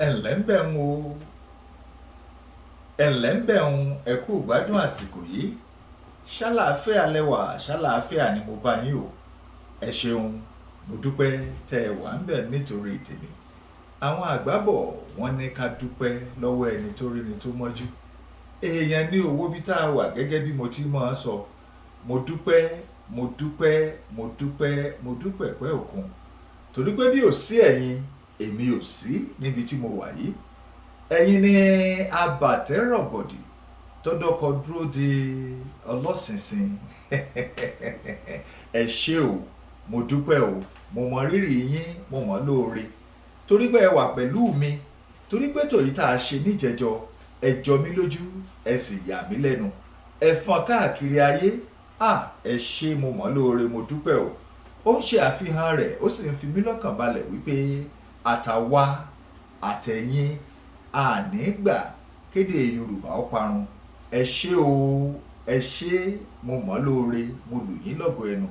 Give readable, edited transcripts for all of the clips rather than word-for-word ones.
ẹ̀ǹlẹ́ ń bẹ̀ ń o ẹ̀ǹlẹ́ ń bẹ̀ ń ẹ kú ìgbádùn àsìkò yìí ṣàlàáfíà lẹ́wà ṣàlàáfíà ni mo bá yín o ẹ ṣeun mo dúpẹ́ tẹ́ ẹ wà ń bẹ̀ nítorí tèmi àwọn àgbà bọ̀ wọ́n ní ká dúpẹ́ lọ́wọ́ ẹni tó rí ni tó mọ́jú èèyàn ní owó bí tá a wà gẹ́gẹ́ bí mo ti máa sọ mo dúpẹ́ mo dúpẹ́ mo dúpẹ́ mo dúpẹ́ pẹ́ òkun torí pé bí ò sí ẹ̀yin èmi ò sí níbi tí mo wà yìí ẹ̀yin ni abàtẹ́rọ̀gbọ̀dì tọ́dọ́kọ dúró de ọlọ́sìnsìn ẹ ṣé o mo dúpẹ́ o mo mọ rírì yín mo mọ lóore torí pé ẹ wà pẹ̀lú mi torí pé tòyí tá a ṣe níjẹjọ ẹ jọ mí lójú ẹ sì yà mí lẹ́nu ẹ fọ́n káàkiri ayé ẹ ṣé mo mọ lóore mo dúpẹ́ o ó ń ṣe àfihàn rẹ̀ ó sì ń fi mí lọ́kàn balẹ̀ wípé àtàwa àtẹ̀yin ànígbà kéde Yorùbá ó parun ẹ ṣé o ẹ ṣé mo mọ̀ lóore mo lù yín lọ́gọ ẹnu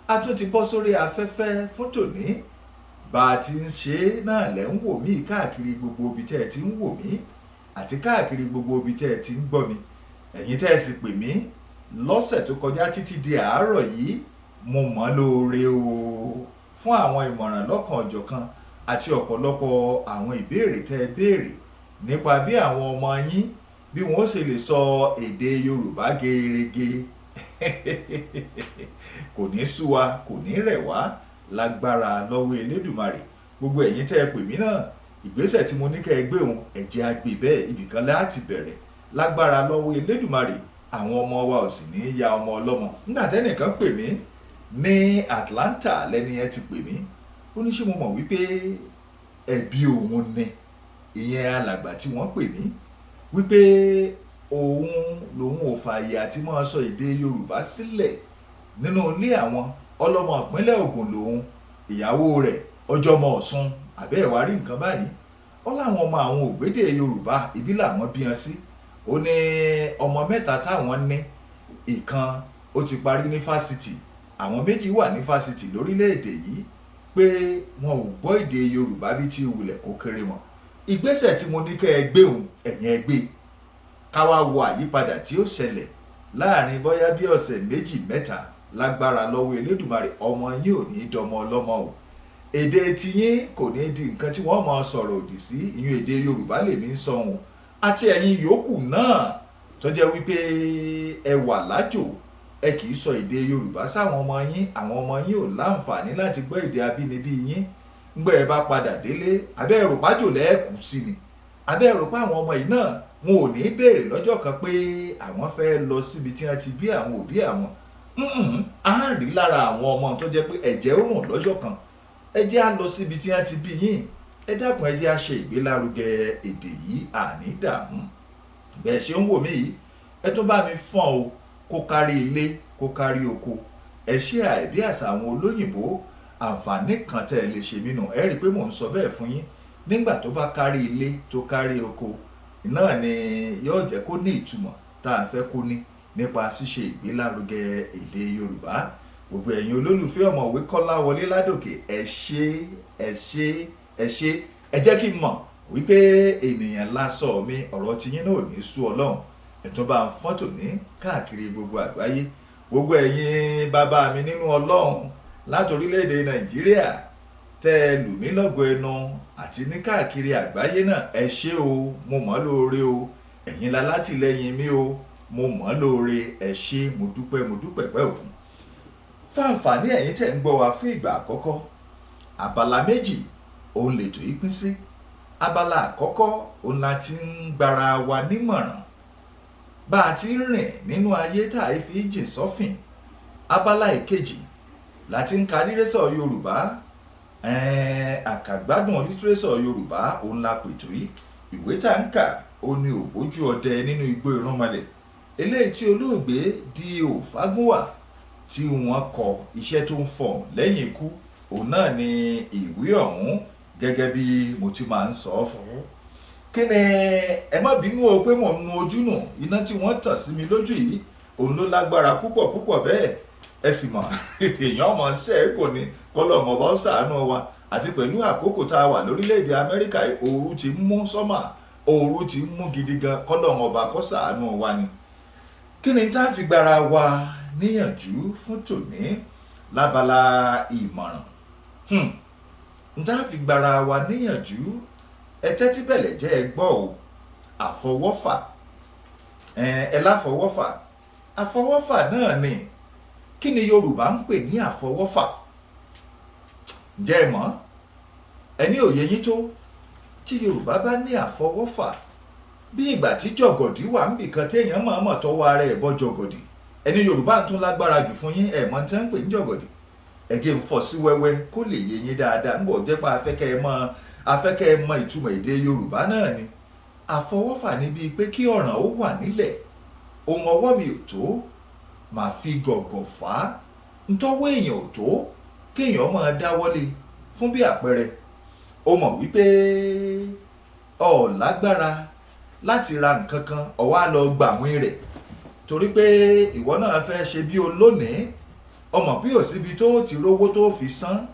a tún ti bọ́ sórí afẹ́fẹ́ fún tòní bá a ti ń ṣe náà lẹ́ ń wò mí káàkiri gbogbo ibi tẹ́ ẹ ti ń wò mí àti káàkiri gbogbo ibi tẹ́ ẹ ti ń gbọ́ mi ẹ̀yin tẹ́ ẹ sì pè mí lọ́sẹ̀ tó kọjá títí di àárọ̀ yìí mo mọ̀ lóore o fún àwọn ìmọ̀ràn lọ́kan ọ̀jọ̀kan àti ọ̀pọ̀lọpọ̀ àwọn ìbéèrè tẹ́ ẹ béèrè nípa bí àwọn ọmọ yín bí wọ́n ṣe lè sọ èdè Yorùbá gerege kò ní sú wa kò ní rẹ̀ wá lágbára lọ́wọ́ Elédùmarè gbogbo ẹ̀yin tẹ́ ẹ pè mí náà ìgbésẹ̀ tí mo ní kẹ́ ẹ gbé òun ẹ̀jẹ̀ àgbè bẹ́ẹ̀ ibìkan láti bẹ̀rẹ̀ lágbára lọ́wọ́ Elédùmarè àwọn ọmọ wa ò sì ní ya ọmọ ọlọ́mọ nígbà tẹ́nìkan pè mí ní Atlanta lẹ́ni ẹ ti pè mí ó ní ṣé mo mọ̀ wípé ẹbí òun ni ìyẹn alàgbà tí wọ́n pè mí wípé òun lòun ò fààyè àti máa sọ èdè Yorùbá sílẹ̀ nínú ilé àwọn ọlọ́mọ ìpínlẹ̀ Ògùn lòun ìyàwó rẹ̀ ọjọ́mọ Ọ̀ṣun àbẹ́ ẹ̀ wá rí nǹkan báyìí ó láwọn ọmọ àwọn ògbédè Yorùbá ibi làwọn bí wọn sí ó ní ọmọ mẹ́ta táwọn ní ìkan ó ti parí ní fásitì àwọn méjì wà ní fásitì lórílẹ̀‐èdè yìí pé wọn ò gbọ́ èdè Yorùbá bí tí wulẹ̀ kó kéré mọ́ ìgbésẹ̀ tí mo ní kẹ́ ẹ gbé òun ẹ̀yin ẹ gbé ká wá wo àyípadà tí ó ṣẹlẹ̀ láàrin bóyá bí ọ̀sẹ̀ méjì mẹ́ta lágbára lọ́wọ́ Elédùmarè ọmọ yín ò ní dọmọ ọlọ́mọ o èdè tiyín kò ní di nǹkan tí wọ́n máa sọ̀rọ̀ òdì sí ìyún èdè Yorùbá lèmi ń sọ òun àti ẹ̀yin yòókù náà tó jẹ́ wípé ẹ wà lájò ẹ kì í sọ èdè Yorùbá sáwọn ọmọ yín àwọn ọmọ yín ò láǹfààní láti gbọ́ èdè abínibí yín ńgbẹ́ ẹ bá padà délé abẹ́ ẹ̀rọ pájò lẹ́ẹ̀kú sí ni abẹ́ ẹ̀rọ pé àwọn ọmọ yìí náà wọn ò ní béèrè lọ́jọ́ kan pé àwọn fẹ́ lọ síbi tí wọ́n ti bí àwọn òbí àwọn á rí lára àwọn ọmọ tó jẹ́ pé ẹ̀jẹ̀ ó rùn lọ́jọ́ kan ẹ jẹ́ á lọ síbi tí wọ́n ti bí yín ẹ dákun ẹ jẹ́ á ṣe ìgbélárugẹ èdè yìí àní dààmú bẹ́ẹ̀ ṣe ń wò mí yìí ẹ tún bá mi fọ́n o kó kárí ilé kó kárí oko ẹ ṣe àìbí àṣà àwọn olóyìnbó àǹfààní kan tẹ́ ẹ lè ṣe mí nù ẹ rí i pé mò ń sọ bẹ́ẹ̀ fún yín nígbà tó bá kárí ilé tó kárí oko náà ni yóò jẹ́ kó ní ìtumọ̀ tá a fẹ́ kó ní nípa ṣíṣe ìgbélárugẹ èdè Yorùbá gbogbo ẹ̀yin olólùfẹ́ ọ̀mọ̀wé Kọ́láwọlé Ládòkè ẹ ṣé ẹ ṣé ẹ ṣé ẹ jẹ́ kí n mọ̀ wípé ènìyàn lásọ mi ọ̀rọ̀ tiyín náà ò ní sú Ọlọ́run ẹ̀tún bá ń fọ́tò ní káàkiri gbogbo àgbáyé gbogbo ẹ̀yin bàbá mi nínú Ọlọ́run láti orílẹ̀-èdè Nàìjíríà tẹ́ ẹ lù mí lọ́gọ ẹnu àti ní káàkiri àgbáyé náà ẹ ṣé o mo mọ̀ lóore o ẹ̀yin la látìlẹ́yìn mi o mo mọ̀ lóore ẹ ṣé mo dúpẹ́ pẹ́ òkun fún àǹfààní ẹ̀yin tẹ́ ń gbọ́ wa fún ìgbà àkọ́kọ́ abala méjì òun lètò yìí pín sí abala àkọ́kọ́ òun la ti ń gbara wa nímọ̀ràn bá a ti ń rìn nínú ayé tá a fi jìn sọ́fìn abala ìkejì láti ń ka lítírésọ̀ Yorùbá àkàgbádùn lítírésọ̀ Yorùbá òun la pètò yìí ìwé tá ń kà ó ní ògbójú ọdẹ nínú igbó ìrànmọ́lẹ̀ eléyìí tí olóògbé D.O. Fágúnwà tí wọ́n kọ iṣẹ́ tó ń fọ̀ lẹ́yìn ikú òun náà ni ìwé ọ̀hún gẹ́gẹ́ bí mo ti máa ń sọ fún un kí ni ẹ má bínú o pé mò ń nu ojú nù iná tí wọ́n tàn sí mi lójú yìí òun ló lágbára púpọ̀ bẹ́ẹ̀ ẹ sì mọ̀ èèyàn ọmọ ṣẹ́ kò ní kọ́lọ́mọ bá ṣàánú wa àti pẹ̀lú àkókò tá a wà lórílẹ̀‐èdè Amẹ́ríkà ooru ti mú sọ́mà, ooru ti mú gidi gan, kọ́lọ́run ọba kó ṣàánú wa ni. Kí ni tá a fi gbára wa níyànjú fún tòní lábala ìmọ̀ràn? Tá a fi gbára wa níyànjú, ẹ tẹ́tí bẹ̀lẹ̀ jẹ́ ẹ gbọ́ o. Àfọwọ́fà, ẹ láfọwọ́fà, àfọwọ́fà náà ni. Kí ni Yorùbá ń pè ní àfọwọ́fà? Ǹjẹ́ ẹ mọ̀? Ẹni òye yín tó, tí Yorùbá bá ní àfọwọ́fà, bí ìgbà tí jọ̀gọ̀dì wà ń bìkan téèyàn mọ̀ọ́mọ̀ tọwọ́ ara ẹ̀ bọ́ jọ̀gọ̀dì. Ẹni Yorùbá tún lágbára jù fún yín, ẹ̀ mọ̀ tí wọ́n ń pè ní jọ̀gọ̀dì. Ẹ jẹ́ ń fọ́ sí wẹ́wẹ́ kó lè yé yín dáadáa, ń bọ̀ jẹ́ pé afẹ́kẹ́ ẹ mọ ìtumọ̀ èdè Yorùbá náà ni. Àfọwọ́fà ni bíi pé kí ọ̀ràn ó wà nílẹ̀, ohun ọwọ́ mi ò tó, màá fi gọ̀gọ̀ fà á. Ntọ́wọ́ èèyàn ò tó kéèyàn máa dáwọ́lé. Fún bí àpẹẹrẹ, o mọ̀ wípé o lágbára láti ra nǹkan kan, o wá lọ gba àwìn rẹ̀ torí pé ìwọ náà fẹ́ ṣe bí olónìí, o mọ̀ bí ò síbi tó ti rówó tó fi san.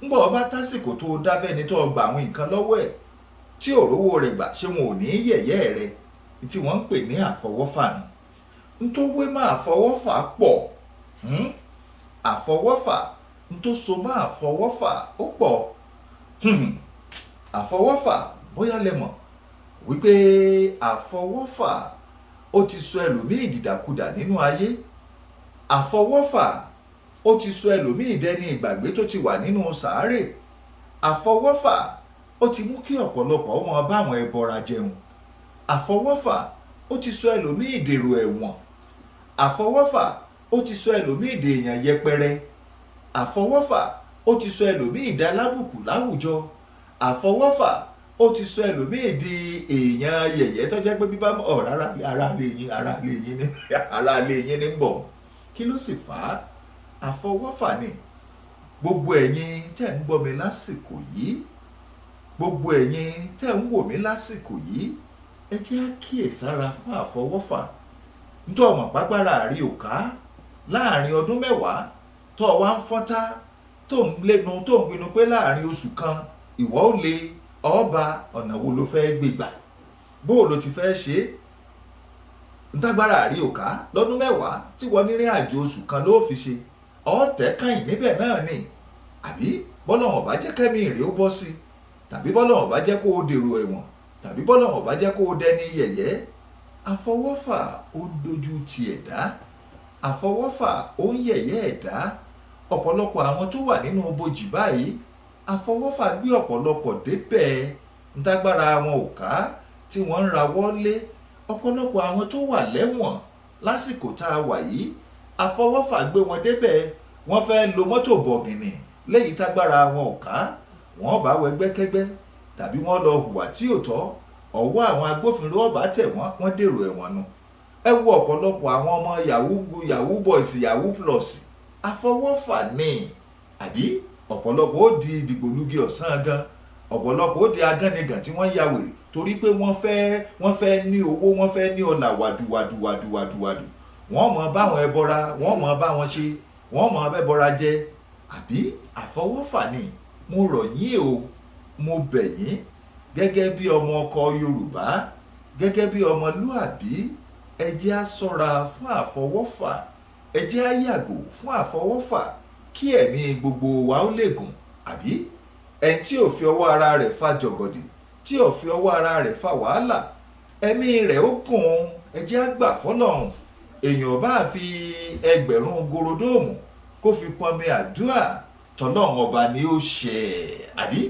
Ńgbọ́ ọba tásìkò tó dáfẹ́ni tó gba àwọn nǹkan lọ́wọ́ ẹ̀ tí ò rówó rẹ̀ gbà, ṣé wọn ò ní yẹ̀yẹ́ rẹ̀? Tí wọ́n ń pè ní àfọwọ́fà ni. Ntówé máa àfọwọ́fà pọ̀. Àfọwọ́fà, ntó so máa àfọwọ́fà ó pọ̀. Àfọwọ́fà, bóyá lẹ mọ̀ wípé àfọwọ́fà ó ti sọ ẹlòmíì dìdàkudà nínú ayé. Àfọwọ́fà ó ti sọ ẹlòmíì dẹni ìgbàgbé tó ti wà nínú sàárè. Àfọwọ́fà ó ti mú kí ọ̀pọ̀lọpọ̀ ọmọ báwọn ẹbọra jẹun. Àfọwọ́fà ó ti sọ ẹlòmíì dèrò ẹ̀wọ̀n. Àfọwọ́fà ó ti sọ ẹlòmíì dèèyàn yẹpẹrẹ. Àfọwọ́fà ó ti sọ ẹlòmíì dalábùkù láwùjọ. Àfọwọ́fà ó ti sọ ẹlòmíì di èèyàn yẹ̀yẹ́ tó jẹ́ pé bíbá ara lè yín ní bọ̀. Kí ló sì fà á? Àfọwọ́fà ni. Gbogbo ẹ̀yin tẹ́ ń gbọ́ mi lásìkò yìí, gbogbo ẹ̀yin tẹ́ ń wò mí lásìkò yìí, ẹ jẹ́ á kíyèsára fún àfọwọ́fà. Ntọ́ ọmọ pàgbára àrí òká láàrin ọdún 10 tó wá ń fọ́ntá tó ń lẹ́nu tó ń pinnu pé láàrin oṣù kan ìwọ ó lè ọba ọ̀nà wo ló fẹ́ gbégbà, bó ló ti fẹ́ ṣe. Ntágbára àrí òká lọ́dún 10 tí wọ́n nírìn àjò oṣù kan ló fi ṣe, ọ̀tẹ̀ kàyìn níbẹ̀ náà ni. Àbí bọ́lọ́hun bá jẹ́ kẹ́mi rèé ó bọ́ sí, tàbí bọ́lọ́hun bá jẹ́ kó o dèrò ẹ̀wọ̀n, tàbí bọ́lọ́hun bá jẹ́ kó o dẹni yẹ̀yẹ́. Àfọwọ́fà ó ń dojú ti ẹ̀dá. Àfọwọ́fà ó ń yẹ̀yẹ́ ẹ̀dá. Ọ̀pọ̀lọpọ̀ àwọn tó wà nínú bojì báyìí, àfọwọ́fà gbé ọ̀pọ̀lọpọ̀ débẹ̀. Ntágbára wọn ò ká tí wọ́n ń rawọ́ lé. Ọ̀pọ̀lọpọ̀ àwọn tó wà lẹ́wọ̀n lásìkò tá a wà yìí, àfọwọ́fà gbé wọn débẹ̀. Wọ́n fẹ́ lo mọ́tò bọ̀gìnì léyìí tágbára wọn ò ká, wọ́n bá wẹgbẹ́kẹ́gbẹ́ tàbí wọ́n lọ hùwà tí ò tọ́, ọwọ́ àwọn agbófinró ọba tẹ̀ wọ́n dèrò ẹ̀wọ̀n nu. Ẹ wo ọ̀pọ̀lọpọ̀ àwọn ọmọ yahoo boys, yahoo plus, àfọwọ́fà ni. Àbí ọ̀pọ̀lọpọ̀ ó di dìgbòlugi ọ̀sán gan, ọ̀pọ̀lọpọ̀ ó di agánigàn tí wọ́n ya wèrè torí pé wọ́n fẹ́ ní owó, wọ́n fẹ́ ní ọlà wàdùwàdù. Wọ́n mọ̀ báwọn ẹbọra, wọ́n mọ̀ báwọn ṣe, wọ́n mọ̀ bẹ́bọra jẹ. Àbí àfọwọ́fà ni. Mo rọ̀ yín o, mo bẹ̀ yín gẹ́gẹ́ bí ọmọ ọkọ Yorùbá, gẹ́gẹ́ bí ọmọlúàbí, ẹ jẹ́ á ṣọ́ra fún àfọwọ́fà. Ẹ jẹ́ á yàgò fún àfọwọ́fà kí ẹ̀mí gbogbo wa ó lè gùn. Àbí ẹni tí ò fi ọwọ́ ara rẹ̀ fa jọ̀gọ̀dì, tí ò fi ọwọ́ ara rẹ̀ fa wàhálà, ẹ̀mí rẹ̀ ó gùn. Ẹ jẹ́ á gbà fọ́lọ́run. Èèyàn bá fi ẹgbẹ̀rún gorodóòmù kó fi pọnmi àdúrà, tọ́lọ́run ọba ni ó ṣe. Àbí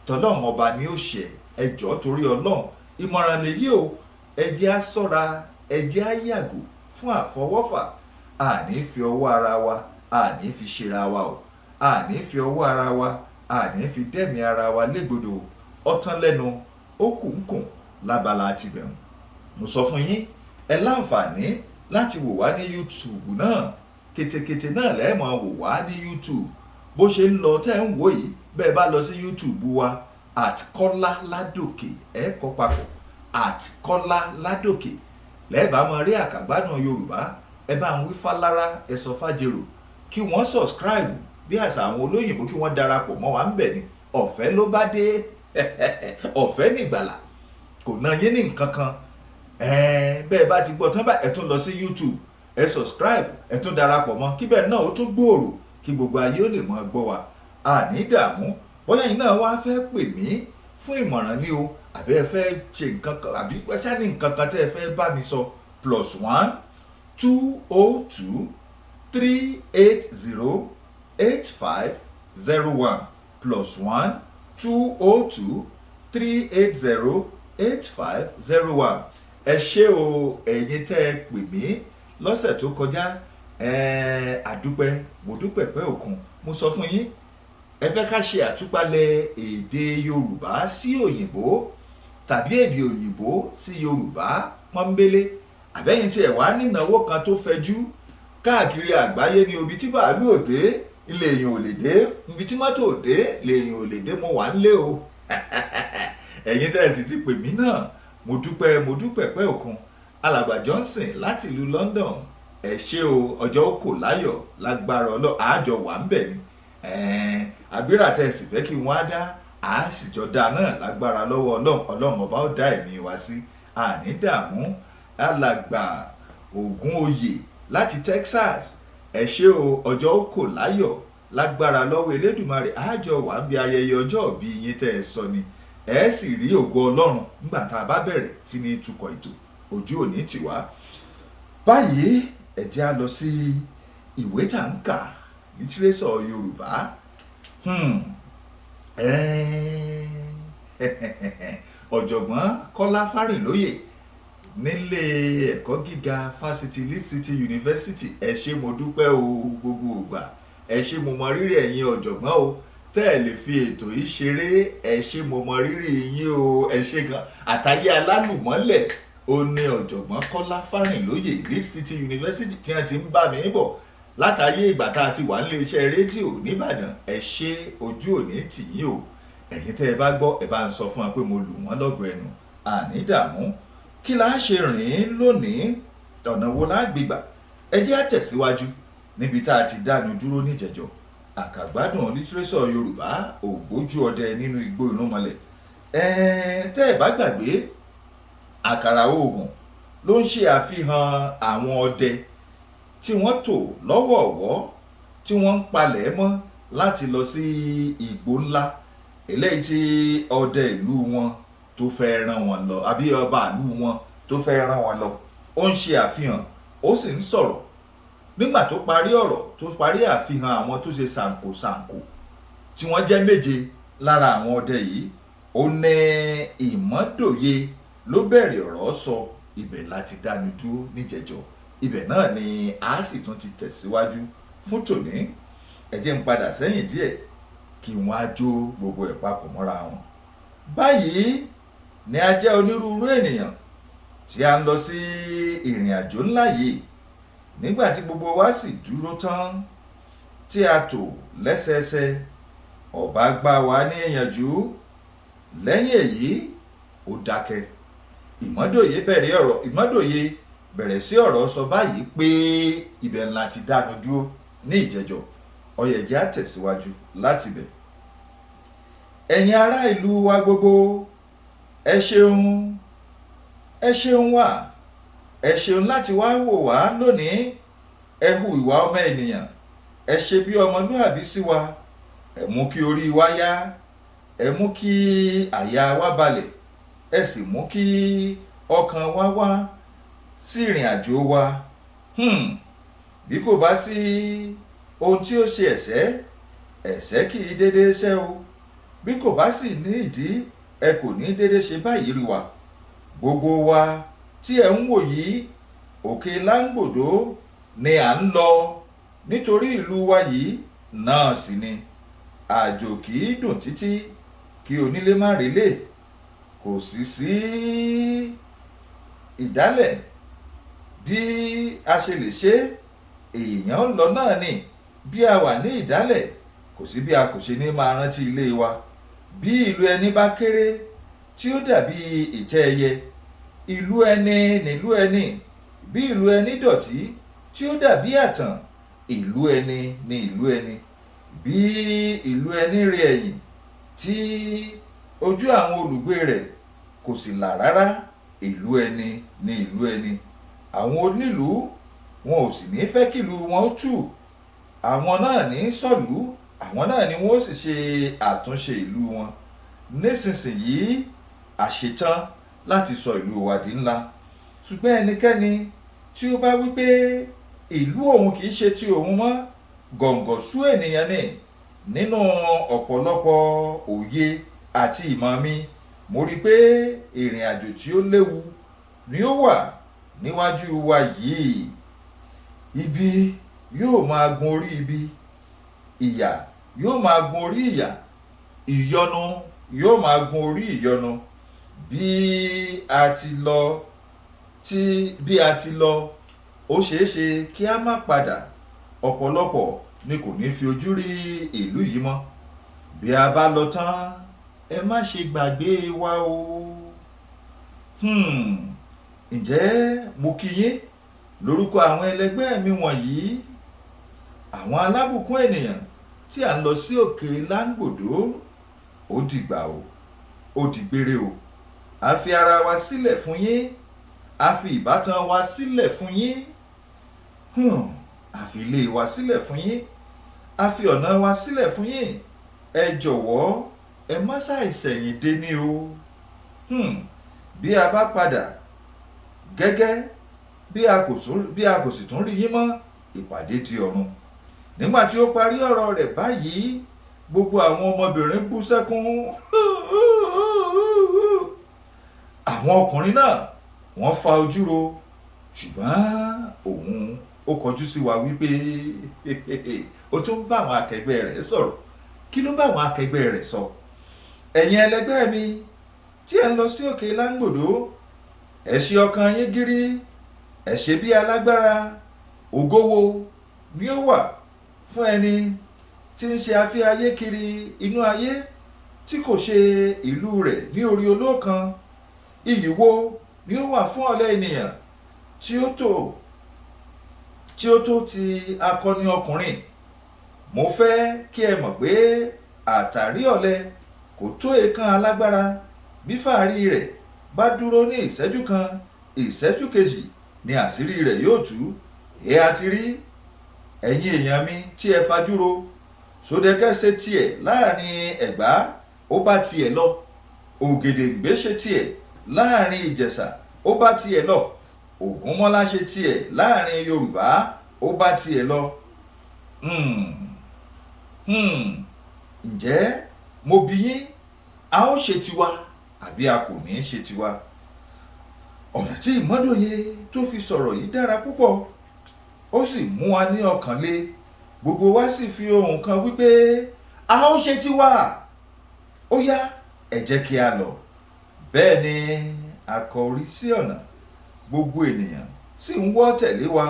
tọ́lọ́run ọba ni ó ṣe. Ẹ jọ̀ọ́ torí Ọlọ́run, ìmọ̀ràn lèyí o. Ẹ jẹ́ á ṣọ́ra, ẹ jẹ́ á yàgò fún àfọwọ́fà. Àní fi ọwọ́ ara wa, àní fi ṣera wa o. Àní fi ọwọ́ ara wa, àní fi dẹ́mi ara wa légbodò. Ọ̀tán lẹ́nu ó kùnkùn lábala tibẹ̀hùn. Mo sọ fún yín, ẹ láǹfààní láti wò wá ní YouTube náà. Kètèkètè náà lẹ́ẹ̀ máa wò wá ní YouTube. Bó ṣe ń lọ tẹ́ ń wò yìí, bẹ́ẹ̀ bá lọ sí YouTube wa @Kọ́lá Ládòkè, ẹ kọ papọ̀ @Kọ́lá Ládòkè. Lẹ́ẹ̀bá mọ rí àkàgbádùn Yorùbá, ẹ bá ń wí fálára, ẹ sọ fájèrò kí wọ́n subscribe bí àṣà àwọn olóyìnbó, kí wọ́n darapọ̀ mọ́ wa ń bẹ̀ ni. ọ̀fẹ́ ló bá dé ọ̀fẹ́ nìgbàlà kò ná yín ní nǹkan kan bẹ́ẹ̀ bá ti gbọ́ tán bá ẹ tún lọ sí YouTube ẹ subscribe ẹ tún darapọ̀ mọ́ kí bẹ́ẹ̀ náà ó tún gbòòrò kí gbogbo ayé ó lè mọ gbọ́ wa àní dààmú bóyá yín náà wá fẹ́ pè mí fún ìmọ̀ràn ni o àbí ẹ fẹ́ ṣe nǹkan kan àbí ṣá ní nǹkan kan tẹ́ ẹ fẹ́ bá mi sọ +1 202 380 8501 +1 202 380 8501 ẹ ṣé o ẹ̀yin tẹ́ ẹ pè mí lọ́sẹ̀ tó kọjá àdúpẹ́ mo dúpẹ́ pẹ́ òkun mo sọ fún yín ẹ fẹ́ ká ṣe àtúpalẹ̀ èdè Yorùbá sí òyìnbó tàbí èdè òyìnbó sí Yorùbá pọ́nbélé àbẹ́yìn tí ẹ̀ wá nínáwó kan tó fẹjú káàkiri àgbáyé ní ibi tí bàálù ò dé ilé èèyàn ò lè dé ibi tí mọ́tò ò dé ilé èèyàn ò lè dé mo wà ń lé o ẹ̀yin tẹ́ ẹ sì ti pè mí náà mo dúpẹ́ pẹ́ òkun alàgbà Johnson láti ìlú London ẹ ṣé o ọjọ́ kò láyọ̀ lágbára àjọ wà ń bẹ̀ ni àbírà tẹ́ ẹ sì fẹ́ kí wọ́n á dá àásìjọ dá náà lágbára lọ́wọ́ Ọlọ́run ọba ó dá ẹ̀mí wa sí àní dààmú alàgbà Ògúnòyè láti Texas ẹ ṣé o ọjọ́ kò láyọ̀ lágbára lọ́wọ́ Elédùmarè àjọ wà ń bí ayẹyẹ ọjọ́ ìbí yín tẹ́ ẹ sọ ni ẹ sì rí ògo Ọlọ́run nígbà tá a bá bẹ̀rẹ̀ sí ní tukọ̀ ètò ojú òní tiwa báyìí ẹ jẹ́ á lọ sí ìwé tá ń kà lítírésọ̀ Yorùbá ọ̀jọ̀gbọ́n Kọ́lá Fárìnlóyè nílé ẹ̀kọ́ gíga fásitì Lead City University ẹ ṣé mo dúpẹ́ o gbogbo ìgbà ẹ ṣé mo mọ rírì ẹ̀yin ọ̀jọ̀gbọ́n o tẹ́ ẹ lè fi ètò yìí ṣeré ẹ ṣé mo mọ rírì yín o ẹ ṣé gan àtàyé alálùmọ́lẹ̀ ó ní ọ̀jọ̀gbọ́n Kọ́lá Fárìnlóyè Lead City University tí wọ́n ti ń bá mi bọ̀ látàyé ìgbà tá a ti wà nílé iṣẹ́ rédíò nìbàdàn ẹ ṣé ojú òní tì yín o ẹ̀yin tẹ́ ẹ bá gbọ́ ẹ bá ń sọ fún wa pé mo lù wọ́n lọ́gọ̀ ẹnu àní dààmú kí la ṣe rìn lónìí ọ̀nà wo la gbégbà ẹ jẹ́ á tẹ̀síwájú níbi tá a ti dánu dúró níjẹ̀jọ́ àkàgbádùn lítírésọ̀ Yorùbá ògbójú ọdẹ nínú igbó irúnmọlẹ̀ tẹ́ ẹ bá gbàgbé àkàrà oògùn ló ń ṣe àfihàn àwọn ọdẹ tí wọ́n tò lọ́wọ̀ọ̀wọ́ tí wọ́n ń palẹ̀ mọ́ láti lọ sí igbó ńlá eléyìí tí ọdẹ ìlú wọn tó fẹ́ rán wọn lọ àbí ọba ìlú wọn tó fẹ́ rán wọn lọ ó ń ṣe àfihàn ó sì ń sọ̀rọ̀ nígbà tó parí ọ̀rọ̀ tó parí àfihàn àwọn tó ṣe ṣàǹkóṣàǹkó tí wọ́n jẹ́ méje lára àwọn ọdẹ yìí ó ní Ìmọ́dòye ló bẹ̀rẹ̀ ọ̀rọ̀ sọ ibẹ̀ láti dánu dúró níjẹ̀jọ́ ibẹ̀ náà ni a sì tún ti tẹ̀síwájú fún tòní ẹ jẹ́ n padà sẹ́yìn díẹ̀ kí wọ́n á jó gbogbo ẹ̀ papọ̀ mọ́ra wọn. báyìí ni a jẹ́ onírúurú ènìyàn tí a ń lọ sí ìrìn àjò ńlá yìí nígbà tí gbogbo wa sì dúró tán tí a tò lẹ́sẹẹsẹ ọba gbà wá ní ìyànjú lẹ́yìn èyí ó dákẹ́ Ìmọ́dòye bẹ̀rẹ̀ sí ọ̀rọ̀ sọ báyìí pé ibẹ̀ ńlá ti dánu dúró ní ìjẹjọ́ ó yẹ jẹ́ á tẹ̀síwájú láti bẹ̀. ẹ̀yin ará ìlú wa gbogbo ẹ ṣeun wá ẹ ṣeun láti wá wò wá lónìí ẹ hu ìwà ọmọ ènìyàn ẹ ṣe bí ọmọlúàbí sí wa ẹ mú kí orí wa yá ẹ mú kí àyà wa balẹ̀ ẹ sì mú kí ọkàn wa wá sí ìrìn àjò wa bí kò bá sí ohun tí ó ṣe ẹ̀ṣẹ̀ kì í déédéé ṣẹ̀ o bí kò bá sì ní ìdí ẹ kò ní déédéé ṣe báyìí rí wa gbogbo wa tí ẹ ń wò yìí òkè láńgbòdo ni à ń lọ nítorí ìlú wa yìí náà sì ni àjò kì í dùn títí kí onílé má relé kò sì sí ìdálẹ̀ bí a ṣe lè ṣe èèyàn ń lọ náà ni bí a wà ní ìdálẹ̀ kò sí bí a kò ṣe ní máa rántí ilé wa bí ìlú ẹni bá kéré tí ó dàbí ìtẹ́ ẹyẹ ìlú ẹni nílùú ẹni bí ìlú ẹni dọ̀tí tí ó dàbí àtàn ìlú ẹni ní ìlú ẹni bí ìlú ẹni rí ẹ̀yìn tí ojú àwọn olùgbé rẹ̀ kò sì là rárá. Ìlú ẹni ni ìlú ẹni. Àwọn onílùú wọn ò sì ní fẹ́ kílùú wọn ó tù. Àwọn náà ní sọ̀lú, àwọn náà ni wọ́n ó sì ṣe àtúnṣe ìlú wọn. Nísinsìnyí àṣetán láti sọ ìlú wa di ńlá. Ṣùgbọ́n ẹnikẹ́ni tí ó bá wí pé ìlú òun kì í ṣe ti òun mọ́, gọ̀ǹgọ̀sú ènìyàn ni. Nínú ọ̀pọ̀lọpọ̀ òye àti ìmọ̀ mi, mo rí pé ìrìn àjò tí ó léwu ni ó wà níwájú wa yìí. Ibi yóò máa gun orí ibi, ìyà yóò máa gun orí ìyà, ìyọnu yóò máa gun orí ìyọnu. Bí a ti lọ ó ṣeé ṣe kí a má padà. Ọ̀pọ̀lọpọ̀ ni kò ní fi ojú rí ìlú yìí mọ́. Bí a bá lọ tán, ẹ má ṣe gbàgbé wa o. Ǹjẹ́ mo kí yín lórúkọ àwọn ẹlẹgbẹ́ mi wọ̀nyí, àwọn alábùkún ènìyàn tí à ń lọ sí òkè Láńgbòdo. Ó dìgbà o, ó dìgbére o. A fi ara wa sílẹ̀ fún yín, a fi ìbátan wa sílẹ̀ fún yín, a fi ilé wa sílẹ̀ fún yín, a fi ọ̀nà wa sílẹ̀ fún yín. Ẹ jọ̀wọ́ ẹ má ṣàìsẹ̀yìn dé ní o. Bí a bá padà gẹ́gẹ́ bí a kò sì tún rí yín mọ́, ìpàdé di ọ̀run. Nígbà tí ó parí ọ̀rọ̀ rẹ̀ báyìí, gbogbo àwọn ọmọbìnrin bú sẹ́kún. Àwọn ọkùnrin náà wọ́n fa ojú ro, ṣùgbọ́n òun ó kọjú sí wa wípé ó tún bá àwọn akẹgbẹ́ rẹ̀ sọ̀rọ̀. Kí ló bá àwọn akẹgbẹ́ rẹ̀ sọ? Ẹ̀yin ẹlẹgbẹ́ mi tí ẹ ń lọ sí òkè Láńgbòdo, ẹ ṣe ọkàn yín gírí, ẹ ṣe bí alágbára. Ògo wo ni ó wà fún ẹni tí ń ṣe afẹ́ ayé kiri inú ayé tí kò ṣe ìlú rẹ̀ ní orí olóòkan? Iyì wo ni ó wà fún ọ̀lẹ ènìyàn tí ó tó ti akọni ọkùnrin? Mo fẹ́ kí ẹ mọ̀ pé àtàrí ọ̀lẹ kò tó èèkàn alágbára. Bí fàárí rẹ̀ bá dúró ní ìṣẹ́jú kan, ìṣẹ́jú kejì ni àṣírí rẹ̀ yóò tú. Ẹ a ti rí ẹ̀yin èèyàn mi tí ẹ fajúro. Ṣódẹkẹ́ ṣe tiẹ̀ láàrin Ẹ̀gbá, ó bá tiẹ̀ lọ. Ògèdèǹgbé ṣe tiẹ̀ láàrin Ìjẹ̀ṣà, ó bá tiẹ̀ lọ. Ògúnmọ́lá ṣe tiẹ̀ láàrin Yorùbá, ó bá tiẹ̀ lọ. Ǹjẹ́ mo bi yín, a ó ṣe tiwa àbí a kò ní ṣe tiwa? Ọ̀nà tí Ìmọ́dòye tó fi sọ̀rọ̀ yìí dára púpọ̀, ó sì mú wa ní ọkàn le. Gbogbo wa sì fi ohùn kan wípé a ó ṣe tiwa. Ó yá, ẹ jẹ́ kí a lọ. Bẹ́ẹ̀ ni a kọ orí sí ọ̀nà. Gbogbo ènìyàn sì ń wọ́ tẹ̀lé wa.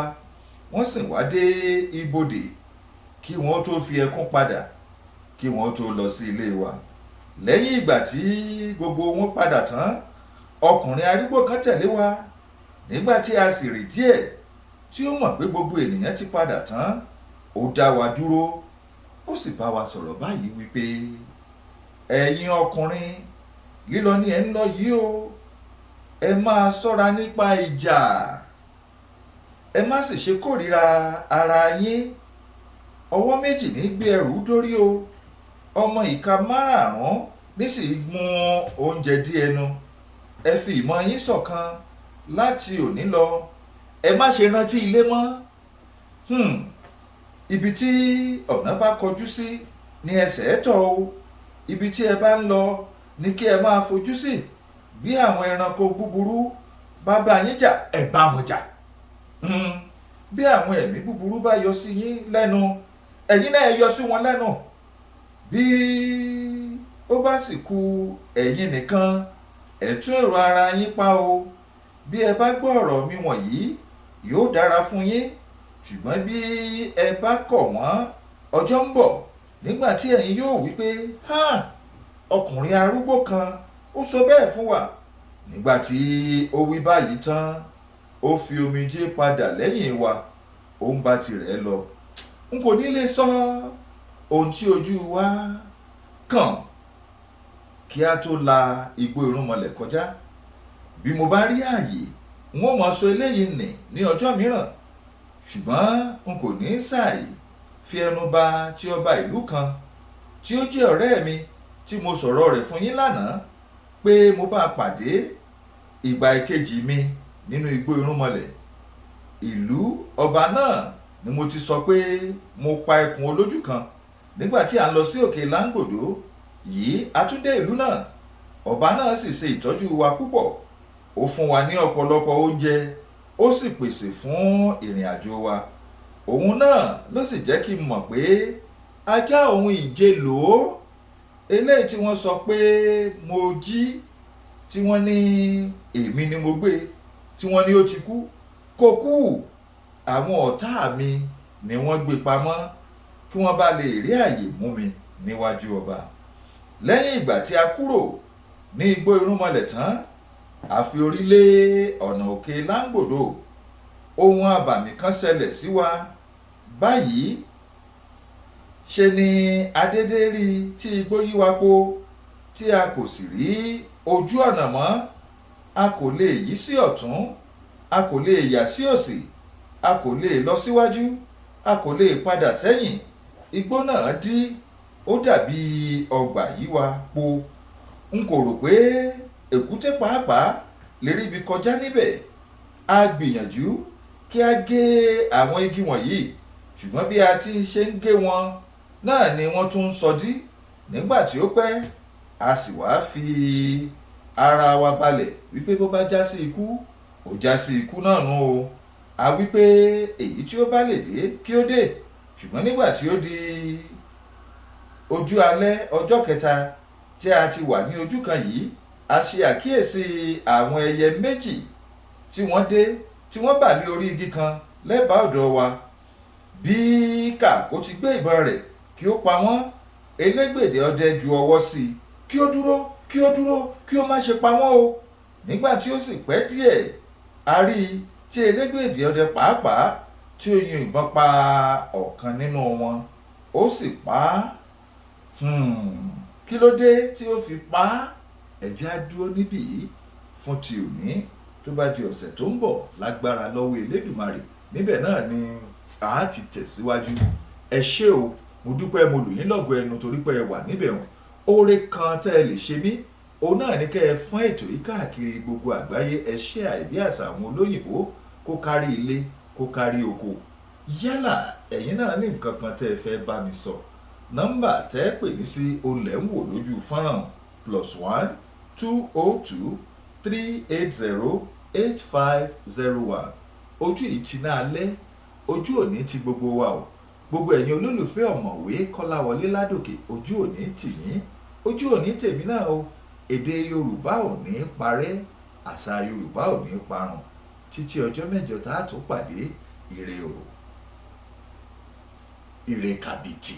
Wọ́n sì wá dé ibodè kí wọ́n tó fi ẹkún padà, kí wọ́n tó lọ sí ilé wa. Lẹ́yìn ìgbà tí gbogbo wọn padà tán, ọkùnrin arúgbó kan tẹ̀lé wa. Nígbà tí a sì rìn díẹ̀ tí ó mọ̀ pé gbogbo ènìyàn ti padà tán, ó dá wa dúró. Ó sì bá wa sọ̀rọ̀ báyìí wípé, ẹ̀yin ọkùnrin, lílọ ni ẹ ń lọ yìí o. Ẹ máa ṣọ́ra nípa ìjà. Ẹ má sì ṣe kórìíra ara yín. Ọwọ́ méjì ní gbé ẹrù dórí o. Ọmọ ìka márààrún ní sì mú oúnjẹ dí ẹnu. Ẹ fi ìmọ̀ yín ṣọ̀kan láti òní lọ. Ẹ má ṣe rántí ilé mọ́. Ibi tí ọ̀nà bá kọjú sí ni ẹsẹ̀ ẹ tọ̀ o. Ibi tí ẹ bá ń lọ ni kí ẹ máa fojú sí. Bí àwọn ẹranko búburú bá bá yín jà, ẹ bá wọn jà. Bí àwọn ẹ̀mí búburú bá yọ sí yín lẹ́nu, ẹ̀yin náà ẹ yọ sí wọn lẹ́nu. Bí ó bá sì kù ẹ̀yin nìkan, ẹ tún èrò ara yín pa o. Bí ẹ bá gbọ́ ọ̀rọ̀ mi wọ̀nyí, yóò dára fún yín. Ṣùgbọ́n bí ẹ bá kọ̀ wọ́n, ọjọ́ ń bọ̀ nígbà tí ẹ̀yin yóò wí pé, ọkùnrin arúgbó kan ó sọ bẹ́ẹ̀ fún wa. Nígbà tí ó wí báyìí tán, ó fi omijé padà lẹ́yìn wa, ó ń bá tirẹ̀ lọ. N kò ní lè sọ ohun tí ojú wa kàn kí a tó la igbó irúnmọlẹ̀ kọjá. Bí mo bá rí ààyè n ó mọ sọ eléyìí nì ní ọjọ́ mìíràn, ṣùgbọ́n n kò ní ṣàì fi ẹnu ba ti ọba ìlú kan tí ó jẹ́ ọ̀rẹ́ mi tí mo sọ̀rọ̀ rẹ̀ fún yín lánàá pé mo bá pàdé ìgbà ìkejì mi nínú igbó irúnmọlẹ̀. Ìlú ọba náà ni mo ti sọ pé mo pa ẹkùn olójú kan nígbà tí à ń lọ sí òkè Láńgbòdo yìí. A tún dé ìlú náà, ọba náà sì ṣe ìtọ́jú wa púpọ̀, ó fún wa ní ọ̀pọ̀lọpọ̀ oúnjẹ, ó sì pèsè fún ìrìn àjò wa. Òun náà ló sì jẹ́ kí n mọ̀ pé ajá òun ìjelò eléyìí tí wọ́n sọ pé mo jí, tí wọ́n ní èmi ni mo gbé, tí wọ́n ní ó ti kú, kò kú. Àwọn ọ̀tá mi ni wọ́n gbé pamọ́ kí wọ́n bá lè rí àyè mú mi níwájú ọba. Lẹ́yìn ìgbà tí a kúrò ní igbó irúnmọlẹ̀ tán, a fi orí lé ọ̀nà òkè Láńgbòdo. Ohun àbàmì kan ṣẹlẹ̀ sí wa báyìí. Ṣe ni adédé rí tí igbó yí wa po, tí a kò sì rí ojú ọ̀nà mọ́. A kò lè yí sí ọ̀tún, a kò lè yà sí òsì, a kò lè lọ síwájú, a kò lè padà sẹ́yìn. Igbó náà dí, ó dàbí ọgbà yí wa po. N kò rò pé èkúté pàápàá lè rí ibi kọjá níbẹ̀. A gbìyànjú kí a gé àwọn igi wọ̀nyí, ṣùgbọ́n bí a ti ṣe ń gé wọn náà ni wọ́n tún ń sọdí. Nígbà tí ó pẹ́, a sì wá fi ara wa balẹ̀ wípé bó bá já sí ikú, ó já sí ikú náà nù o. A wípé èyí tí ó bá lè dé kí ó dé. Ṣùgbọ́n nígbà tí ó di ojú alẹ́ ọjọ́ kẹta tí a ti wà ní ojú kan yìí, a ṣe àkíyèsí àwọn ẹyẹ méjì tí wọ́n dé, tí wọ́n bà lé orí igi kan lẹ́bàá ọ̀dọ̀ wa. Bí kàkó ti gbé ìbọn rẹ̀ kí ó pa wọ́n, elégbèdè ọdẹ ju ọwọ́ sí i kí ó dúró, kí ó dúró, kí ó má ṣe pa wọ́n o. Nígbà tí ó sì pẹ́ díẹ̀, a rí i tí elégbèdè ọdẹ pàápàá tí ó yin ìbọn pa ọ̀kan nínú wọn, ó sì pa á. Kí ló dé tí ó fi pa á? Ẹ jẹ́ á dúró níbí yìí fún ti òní. Tó bá di ọ̀sẹ̀ tó ń bọ̀ lágbára lọ́wọ́ Elédùmarè, níbẹ̀ náà ni a ti tẹ̀síwájú. Ẹ ṣé o, mo dúpẹ́ mo lù yín lọ́gọ ẹnu torí pé ẹ wà níbẹ̀ hàn. Oore kan tẹ́ ẹ lè ṣe mí, òun náà ní kẹ́ ẹ fún ètò yìí káàkiri gbogbo àgbáyé. Ẹ ṣe àìbí àṣà àwọn olóyìnbó, kó kárí ilé, kó kárí oko. Yálà ẹ̀yin náà ní nǹkan kan tẹ́ ẹ fẹ́ bá mi sọ, nọ́mbà tẹ́ ẹ pè mí sí olè ń wò lójú fọ́nrán +1 202 380 8501. Ojú yìí ti náà lẹ́, ojú òní ti gbogbo wa o. Gbogbo ẹ̀yin olólùfẹ́ ọ̀mọ̀wé Kọ́láwọlé Ládòkè, ojú òní tì yín, ojú òní tèmi náà o. Èdè Yorùbá ò ní parẹ́, àṣà Yorùbá ò ní parun. Títí ọjọ́ mẹ́jọ tá a tún pàdé, ire o, ire kàbìtì.